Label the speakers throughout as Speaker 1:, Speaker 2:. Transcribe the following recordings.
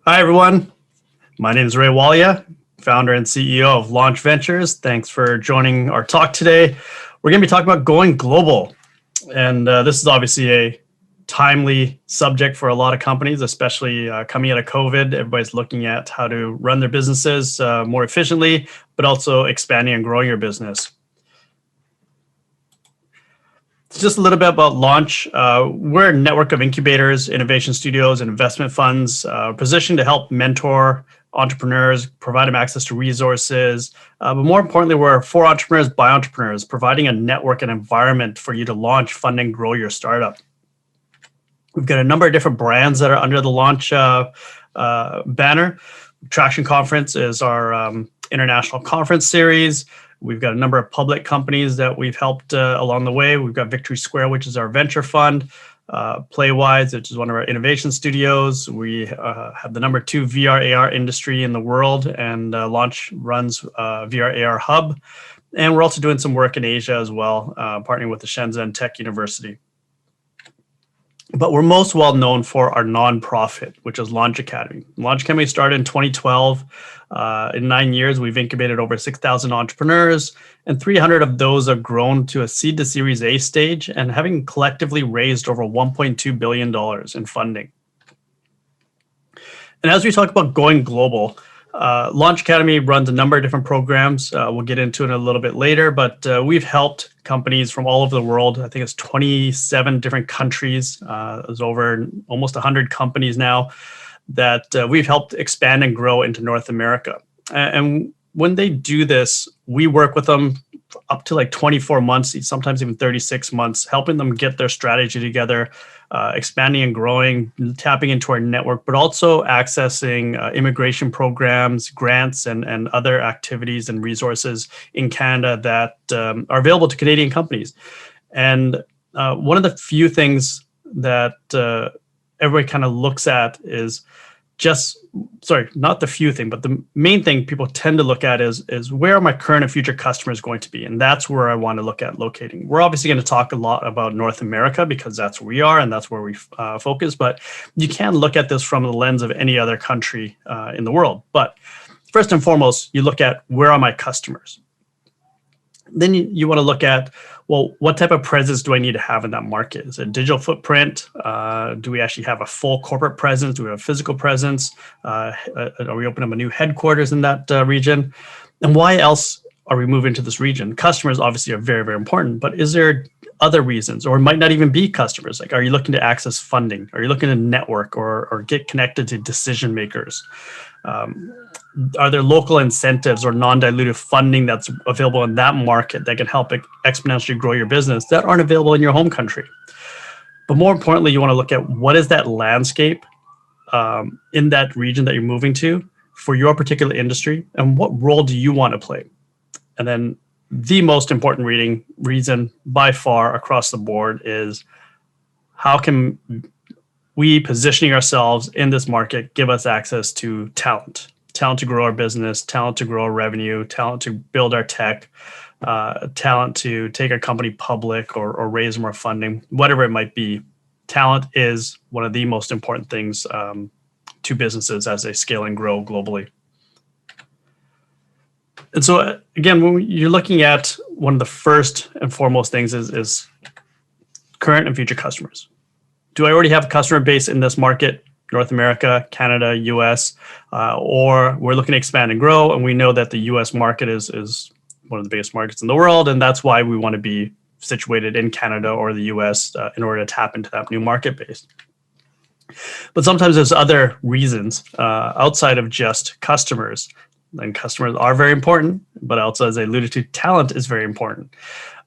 Speaker 1: Hi, everyone. My name is Walia, founder and CEO of Launch Ventures. Thanks for joining our talk today. We're going to be talking about going global. And this is obviously a timely subject for a lot of companies, especially coming out of COVID. Everybody's looking at how to run their businesses more efficiently, but also expanding and growing your business. Just a little bit about Launch. We're a network of incubators, innovation studios, and investment funds positioned to help mentor entrepreneurs, provide them access to resources. But more importantly, we're for entrepreneurs by entrepreneurs, providing a network and environment for you to launch, fund, and grow your startup. We've got a number of different brands that are under the Launch banner. Traction Conference is our international conference series. We've got a number of public companies that we've helped along the way. We've got Victory Square, which is our venture fund, Playwise, which is one of our innovation studios. We have the number 2 VR AR industry in the world, and Launch runs VR AR Hub. And we're also doing some work in Asia as well, partnering with the Shenzhen Tech University. But we're most well known for our nonprofit, which is Launch Academy. Launch Academy started in 2012. In 9 years, we've incubated over 6,000 entrepreneurs, and 300 of those have grown to a seed to Series A stage and having collectively raised over $1.2 billion in funding. And as we talk about going global, Launch Academy runs a number of different programs. We'll get into it a little bit later, but we've helped companies from all over the world. I think it's 27 different countries. There's over almost 100 companies now that we've helped expand and grow into North America. And when they do this, we work with them up to like 24 months, sometimes even 36 months, helping them get their strategy together, expanding and growing, tapping into our network, but also accessing immigration programs, grants, and other activities and resources in Canada that are available to Canadian companies. And one of the few things that everybody kind of looks at is not the few thing, but the main thing people tend to look at is where are my current and future customers going to be? And that's where I want to look at locating. We're obviously going to talk a lot about North America because that's where we are and that's where we focus, but you can look at this from the lens of any other country in the world. But first and foremost, you look at where are my customers? Then you want to look at, well, what type of presence do I need to have in that market? Is it a digital footprint? Do we actually have a full corporate presence? Do we have a physical presence? Are we opening up a new headquarters in that region? And why else are we moving to this region? Customers obviously are very, very important, but is there other reasons, or it might not even be customers? Like, are you looking to access funding? Are you looking to network or get connected to decision makers? Are there local incentives or non-dilutive funding that's available in that market that can help exponentially grow your business that aren't available in your home country? But more importantly, you want to look at what is that landscape in that region that you're moving to for your particular industry, and what role do you want to play? And then the most important reason by far across the board is how can we positioning ourselves in this market give us access to talent to grow our business, talent to grow our revenue, talent to build our tech, talent to take our company public or raise more funding, whatever it might be. Talent is one of the most important things to businesses as they scale and grow globally. And so again, when you're looking at one of the first and foremost things is current and future customers. Do I already have a customer base in this market? North America, Canada, US, or we're looking to expand and grow, and we know that the US market is one of the biggest markets in the world, and that's why we want to be situated in Canada or the US in order to tap into that new market base. But sometimes there's other reasons outside of just customers, and customers are very important, but also, as I alluded to, talent is very important.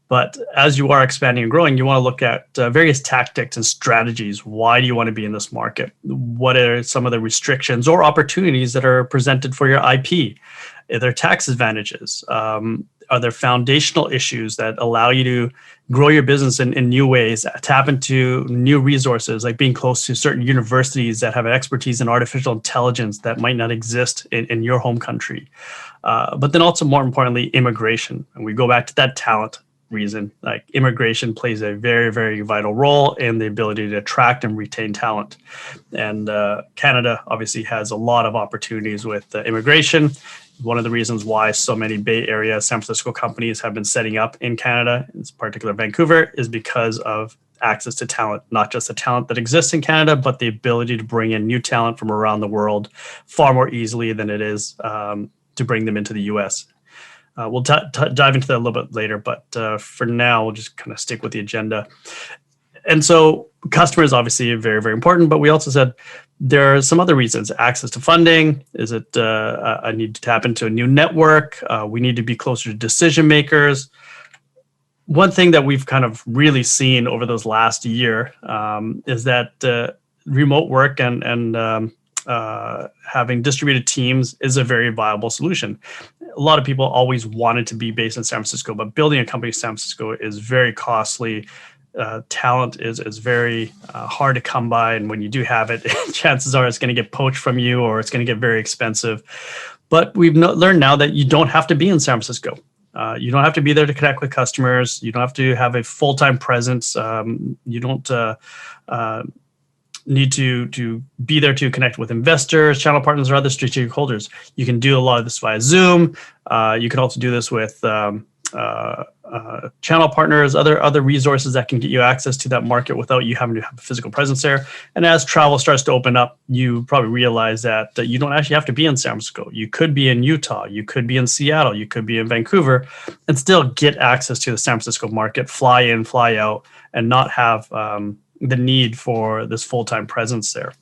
Speaker 1: But as you are expanding and growing, you want to look at various tactics and strategies. Why do you want to be in this market? What are some of the restrictions or opportunities that are presented for your IP? Are there tax advantages? Are there foundational issues that allow you to grow your business in new ways, tap into new resources, like being close to certain universities that have an expertise in artificial intelligence that might not exist in your home country? But then also, more importantly, immigration. And we go back to that talent. reason. Like immigration plays a very, very vital role in the ability to attract and retain talent. And Canada obviously has a lot of opportunities with immigration. One of the reasons why so many Bay Area, San Francisco companies have been setting up in Canada, in particular Vancouver, is because of access to talent, not just the talent that exists in Canada, but the ability to bring in new talent from around the world far more easily than it is to bring them into the US. We'll dive into that a little bit later, but for now, we'll just kind of stick with the agenda. And so customers obviously are very, very important, but we also said there are some other reasons. Access to funding. Is it I need to tap into a new network? We need to be closer to decision makers. One thing that we've kind of really seen over those last year is that remote work and having distributed teams is a very viable solution. A lot of people always wanted to be based in San Francisco, but building a company in San Francisco is very costly. Talent is very hard to come by, and when you do have it, chances are it's going to get poached from you, or it's going to get very expensive. But we've learned now that you don't have to be in San Francisco. You don't have to be there to connect with customers. You don't have to have a full-time presence. You don't need to be there to connect with investors, channel partners, or other strategic holders. You can do a lot of this via Zoom. You can also do this with channel partners, other resources that can get you access to that market without you having to have a physical presence there. And as travel starts to open up, you probably realize that you don't actually have to be in San Francisco. You could be in Utah, you could be in Seattle, you could be in Vancouver, and still get access to the San Francisco market, fly in, fly out, and not have the need for this full-time presence there.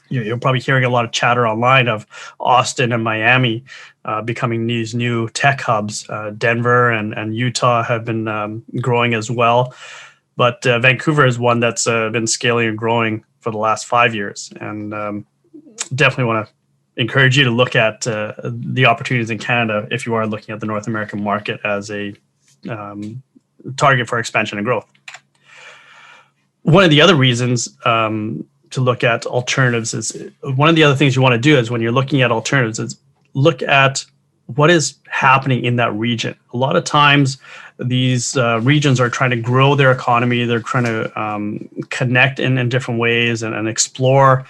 Speaker 1: You're probably hearing a lot of chatter online of Austin and Miami becoming these new tech hubs. Denver and Utah have been growing as well. But Vancouver is one that's been scaling and growing for the last 5 years. And definitely want to encourage you to look at the opportunities in Canada if you are looking at the North American market as a target for expansion and growth. One of the other reasons to look at alternatives is one of the other things you want to do is when you're looking at alternatives is look at what is happening in that region. A lot of times these regions are trying to grow their economy. They're trying to connect in different ways and explore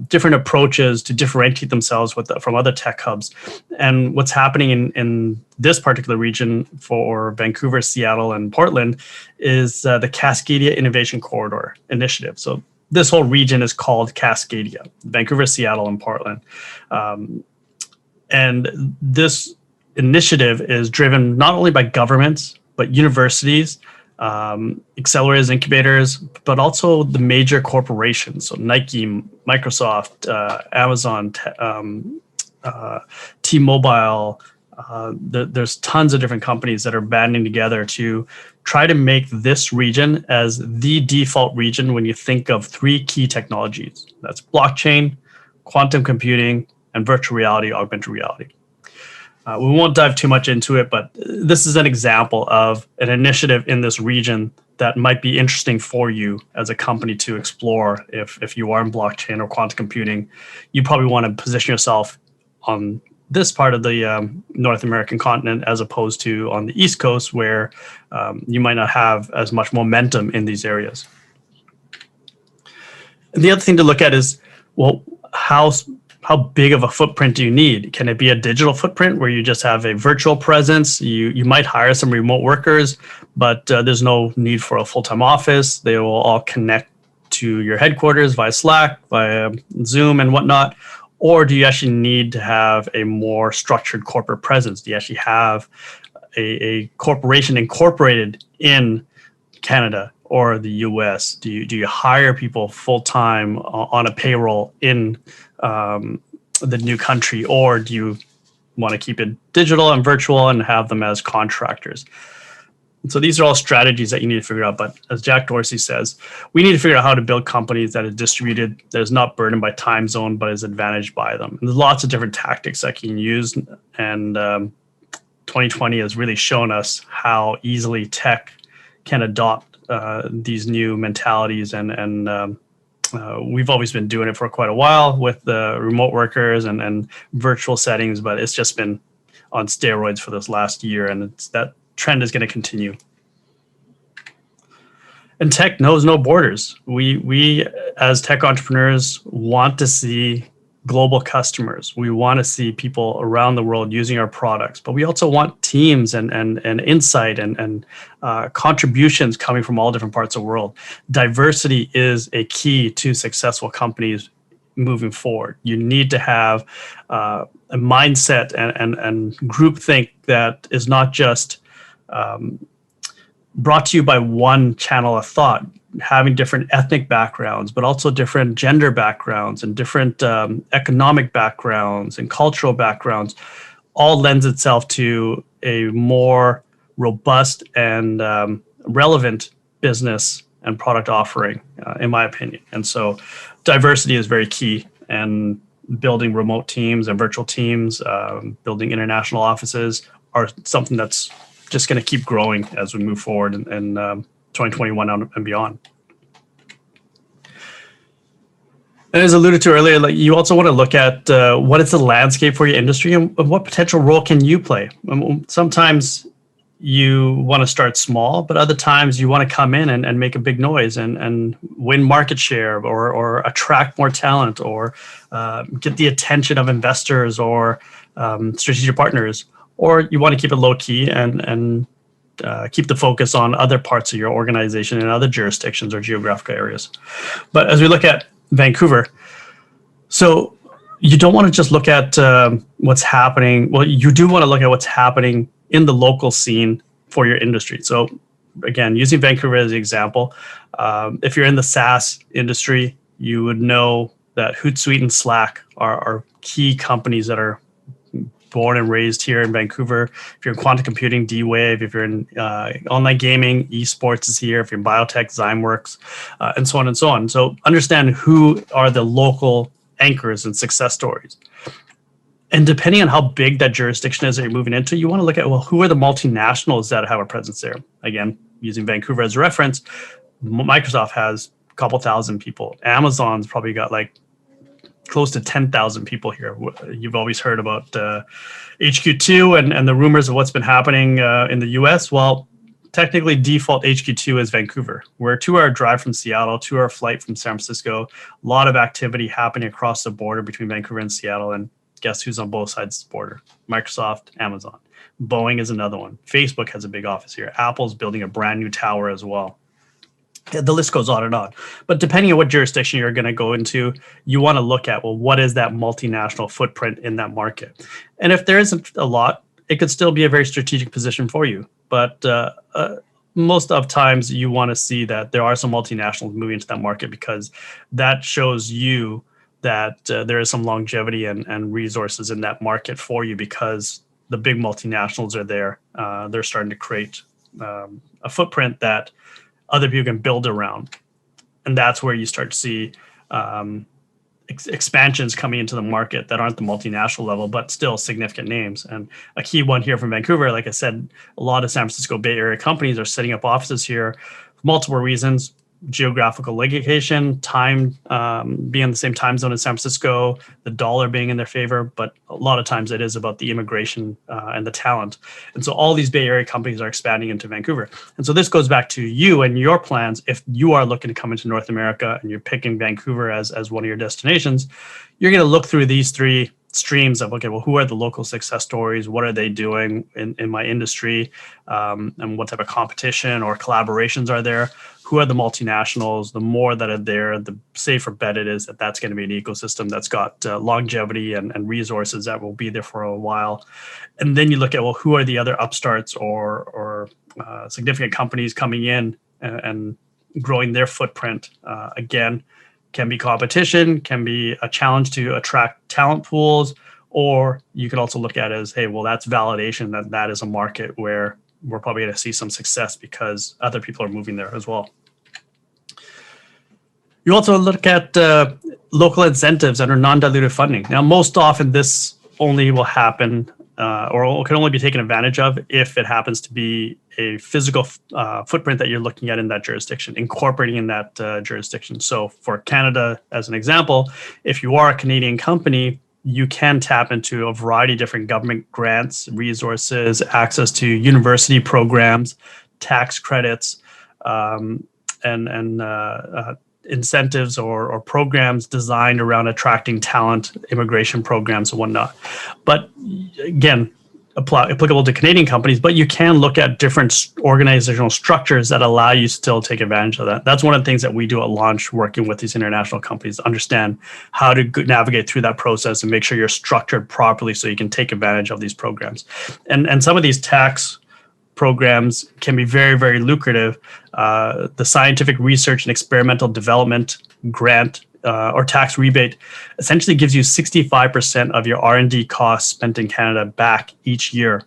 Speaker 1: different approaches to differentiate themselves from other tech hubs. And what's happening in this particular region for Vancouver, Seattle, and Portland is the Cascadia Innovation Corridor Initiative. So this whole region is called Cascadia, Vancouver, Seattle, and Portland. And this initiative is driven not only by governments, but universities, accelerators, incubators, but also the major corporations. So Nike, Microsoft, Amazon, T-Mobile. There's tons of different companies that are banding together to try to make this region as the default region when you think of three key technologies. That's blockchain, quantum computing, and virtual reality, augmented reality. We won't dive too much into it, but this is an example of an initiative in this region that might be interesting for you as a company to explore. If you are in blockchain or quantum computing, you probably want to position yourself on this part of the North American continent as opposed to on the East Coast, where you might not have as much momentum in these areas. And the other thing to look at is, well, how big of a footprint do you need? Can it be a digital footprint where you just have a virtual presence? You might hire some remote workers, but there's no need for a full-time office. They will all connect to your headquarters via Slack, via Zoom and whatnot. Or do you actually need to have a more structured corporate presence? Do you actually have a corporation incorporated in Canada or the US? Do you hire people full-time on a payroll in the new country, or do you want to keep it digital and virtual and have them as contractors? And so these are all strategies that you need to figure out. But as Jack Dorsey says, we need to figure out how to build companies that are distributed, that is not burdened by time zone, but is advantaged by them. And there's lots of different tactics that you can use. And 2020 has really shown us how easily tech can adopt these new mentalities. And we've always been doing it for quite a while with the remote workers and virtual settings, but it's just been on steroids for this last year. And that trend is going to continue. And tech knows no borders. We as tech entrepreneurs want to see global customers. We want to see people around the world using our products, but we also want teams and insight and contributions coming from all different parts of the world. Diversity is a key to successful companies moving forward. You need to have a mindset and groupthink that is not just brought to you by one channel of thought, having different ethnic backgrounds, but also different gender backgrounds and different economic backgrounds and cultural backgrounds, all lends itself to a more robust and relevant business and product offering, in my opinion. And so diversity is very key, and building remote teams and virtual teams, building international offices are something that's just going to keep growing as we move forward in 2021 and beyond. And as alluded to earlier, like, you also want to look at what is the landscape for your industry and what potential role can you play. Sometimes you want to start small, but other times you want to come in and make a big noise and win market share or attract more talent or get the attention of investors or strategic partners. Or you want to keep it low key and keep the focus on other parts of your organization in other jurisdictions or geographical areas. But as we look at Vancouver, so you don't want to just look at what's happening. Well, you do want to look at what's happening in the local scene for your industry. So again, using Vancouver as an example, if you're in the SaaS industry, you would know that Hootsuite and Slack are key companies that are born and raised here in Vancouver. If you're in quantum computing, D-Wave. If you're in online gaming, esports is here. If you're in biotech, Zymeworks, and so on and so on. So understand who are the local anchors and success stories. And depending on how big that jurisdiction is that you're moving into, you want to look at, well, who are the multinationals that have a presence there? Again, using Vancouver as a reference, Microsoft has a couple thousand people. Amazon's probably got like close to 10,000 people here. You've always heard about HQ2 and the rumors of what's been happening in the US. Well, technically default HQ2 is Vancouver. We're a 2-hour drive from Seattle, 2-hour flight from San Francisco. A lot of activity happening across the border between Vancouver and Seattle. And guess who's on both sides of the border? Microsoft, Amazon. Boeing is another one. Facebook has a big office here. Apple's building a brand new tower as well. The list goes on and on. But depending on what jurisdiction you're going to go into, you want to look at, well, what is that multinational footprint in that market? And if there isn't a lot, it could still be a very strategic position for you. But most of times you want to see that there are some multinationals moving into that market, because that shows you that there is some longevity and resources in that market for you, because the big multinationals are there. They're starting to create a footprint that other people can build around. And that's where you start to see expansions coming into the market that aren't the multinational level, but still significant names. And a key one here from Vancouver, like I said, a lot of San Francisco Bay Area companies are setting up offices here for multiple reasons. Geographical location, time, being in the same time zone as San Francisco, the dollar being in their favor, but a lot of times it is about the immigration and the talent. And so all these Bay Area companies are expanding into Vancouver. And so this goes back to you and your plans. If you are looking to come into North America and you're picking Vancouver as one of your destinations, you're going to look through these three streams of, okay, well, who are the local success stories? What are they doing in my industry? And what type of competition or collaborations are there? Who are the multinationals? The more that are there, the safer bet it is that that's going to be an ecosystem that's got longevity and resources that will be there for a while. And then you look at, well, who are the other upstarts or significant companies coming in and growing their footprint? Again, can be competition, can be a challenge to attract talent pools, or you could also look at it as, hey, well, that's validation that is a market where we're probably going to see some success because other people are moving there as well. You also look at local incentives and or non-dilutive funding. Now, most often this only will happen or can only be taken advantage of if it happens to be a physical footprint that you're looking at in that jurisdiction, incorporating in that jurisdiction. So for Canada, as an example, if you are a Canadian company, you can tap into a variety of different government grants, resources, access to university programs, tax credits, incentives or programs designed around attracting talent, immigration programs and whatnot. But again, applicable to Canadian companies, but you can look at different organizational structures that allow you still take advantage of that. That's one of the things that we do at Launch, working with these international companies, understand how to navigate through that process and make sure you're structured properly so you can take advantage of these programs. And some of these tax programs can be very, very lucrative. The scientific research and experimental development grant or tax rebate essentially gives you 65% of your R&D costs spent in Canada back each year.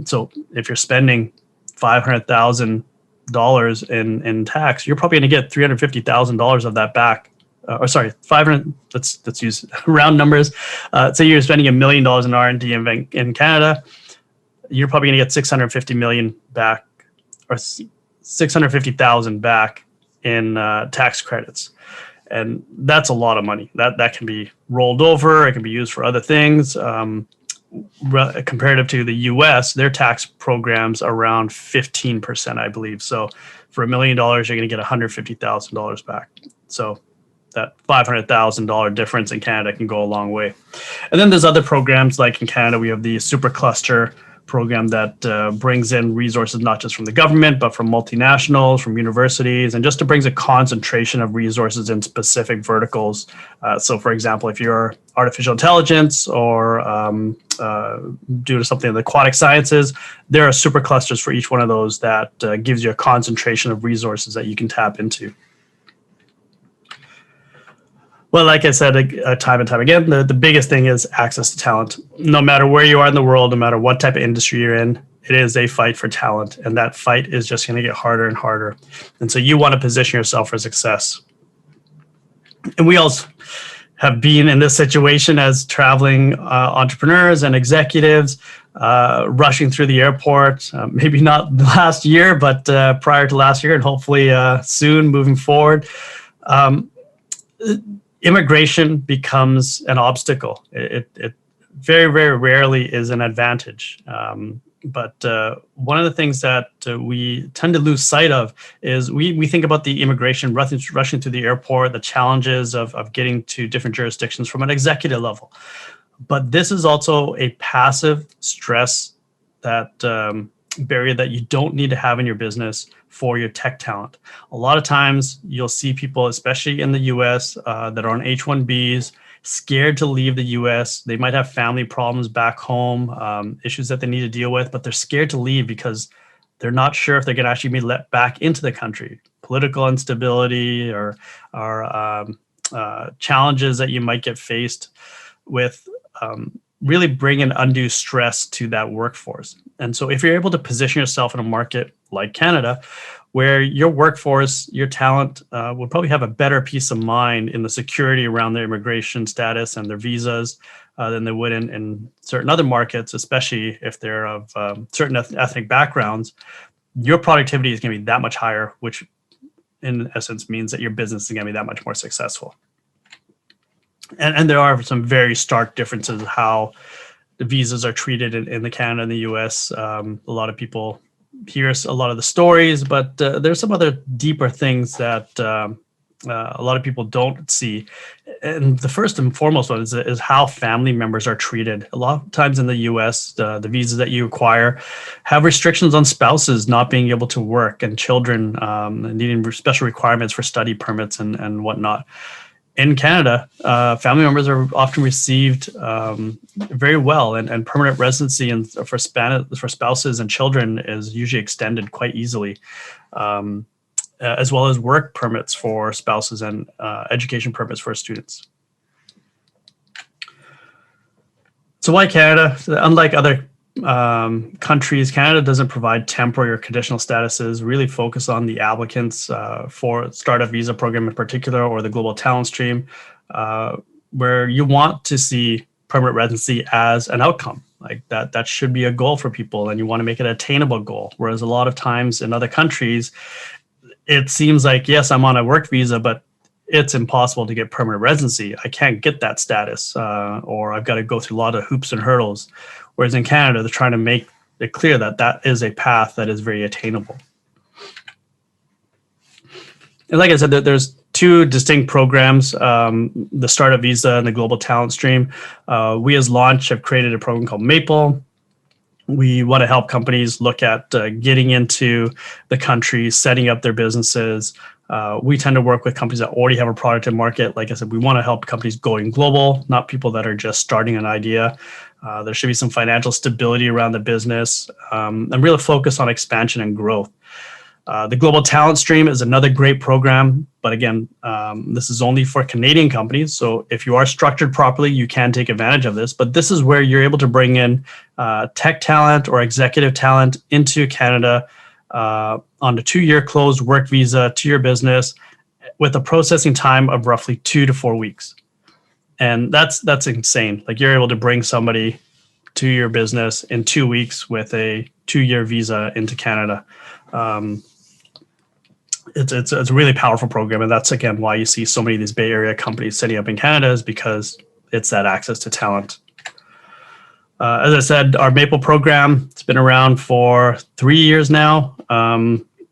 Speaker 1: So if you're spending $500,000 in tax, you're probably going to get $350,000 of that back. 500. Let's use round numbers. Say you're spending $1 million in R&D in Canada, you're probably going to get 650 million back, or 650,000 back in tax credits. And that's a lot of money. That can be rolled over. It can be used for other things. Comparative to the U.S., their tax programs are around 15%, I believe. So for $1 million, you're going to get $150,000 back. So that $500,000 difference in Canada can go a long way. And then there's other programs, like in Canada, we have the Super Cluster program that brings in resources not just from the government, but from multinationals, from universities, and just to brings a concentration of resources in specific verticals. So, for example, if you're artificial intelligence or due to something in the aquatic sciences, there are super clusters for each one of those that gives you a concentration of resources that you can tap into. Well, like I said, time and time again, the biggest thing is access to talent. No matter where you are in the world, no matter what type of industry you're in, it is a fight for talent. And that fight is just going to get harder and harder. And so you want to position yourself for success. And we also have been in this situation as traveling entrepreneurs and executives, rushing through the airport, maybe not last year, but prior to last year, and hopefully soon moving forward. Immigration becomes an obstacle. It very, very rarely is an advantage. But one of the things that we tend to lose sight of is we think about the immigration rushing through the airport, the challenges of getting to different jurisdictions from an executive level. But this is also a passive stress that barrier that you don't need to have in your business for your tech talent. A lot of times you'll see people, especially in the US, that are on H-1Bs, scared to leave the US. They might have family problems back home, issues that they need to deal with, but they're scared to leave because they're not sure if they're going to actually be let back into the country. Political instability or challenges that you might get faced with really bring an undue stress to that workforce. And so if you're able to position yourself in a market like Canada, where your workforce, your talent will probably have a better peace of mind in the security around their immigration status and their visas than they would in certain other markets, especially if they're of certain ethnic backgrounds, your productivity is going to be that much higher, which in essence means that your business is going to be that much more successful. And there are some very stark differences in how the visas are treated in the Canada and the US. A lot of people hear a lot of the stories, but there's some other deeper things that a lot of people don't see. And the first and foremost one is how family members are treated. A lot of times in the US, the visas that you acquire have restrictions on spouses not being able to work and children needing special requirements for study permits and whatnot. In Canada, family members are often received very well, and permanent residency for spouses and children is usually extended quite easily, as well as work permits for spouses and education permits for students. So why Canada? Unlike other countries, Canada doesn't provide temporary or conditional statuses, really focus on the applicants for startup visa program in particular, or the global talent stream, where you want to see permanent residency as an outcome. Like that should be a goal for people, and you want to make it an attainable goal. Whereas a lot of times in other countries, it seems like, yes, I'm on a work visa, but it's impossible to get permanent residency. I can't get that status, or I've got to go through a lot of hoops and hurdles. Whereas in Canada, they're trying to make it clear that that is a path that is very attainable. And like I said, there's two distinct programs, the Startup Visa and the Global Talent Stream. We as Launch have created a program called Maple. We want to help companies look at getting into the country, setting up their businesses. We tend to work with companies that already have a product in market. Like I said, we want to help companies going global, not people that are just starting an idea. There should be some financial stability around the business, and really focus on expansion and growth. The Global Talent Stream is another great program, but again, this is only for Canadian companies. So if you are structured properly, you can take advantage of this. But this is where you're able to bring in tech talent or executive talent into Canada on a 2-year closed work visa to your business with a processing time of roughly 2 to 4 weeks. And that's insane. Like, you're able to bring somebody to your business in 2 weeks with a 2-year visa into Canada. It's a really powerful program, and that's again why you see so many of these Bay Area companies setting up in Canada, is because it's that access to talent. As I said, our Maple program, it's been around for 3 years now.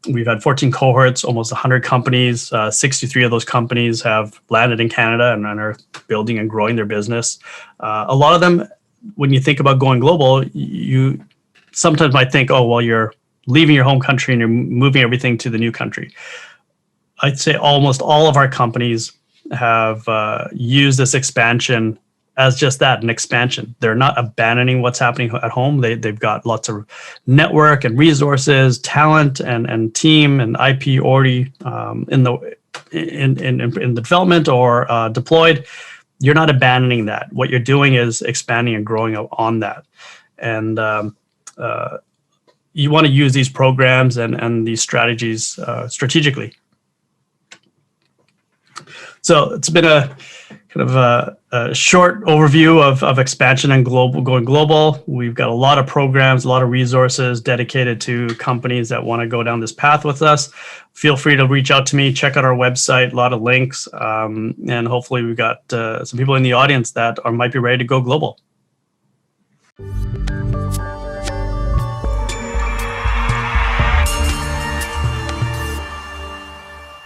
Speaker 1: We've had 14 cohorts, almost 100 companies. 63 of those companies have landed in Canada and are building and growing their business. A lot of them, when you think about going global, you sometimes might think, oh, well, you're leaving your home country and you're moving everything to the new country. I'd say almost all of our companies have used this expansion as just that, an expansion. They're not abandoning what's happening at home. They've got lots of network and resources, talent and team and IP already in the development or deployed. You're not abandoning that. What you're doing is expanding and growing on that. And you want to use these programs and these strategies strategically. So it's been a kind of a short overview of expansion and going global. We've got a lot of programs, a lot of resources dedicated to companies that want to go down this path with us. Feel free to reach out to me, check out our website, a lot of links, and hopefully we've got some people in the audience that might be ready to go global.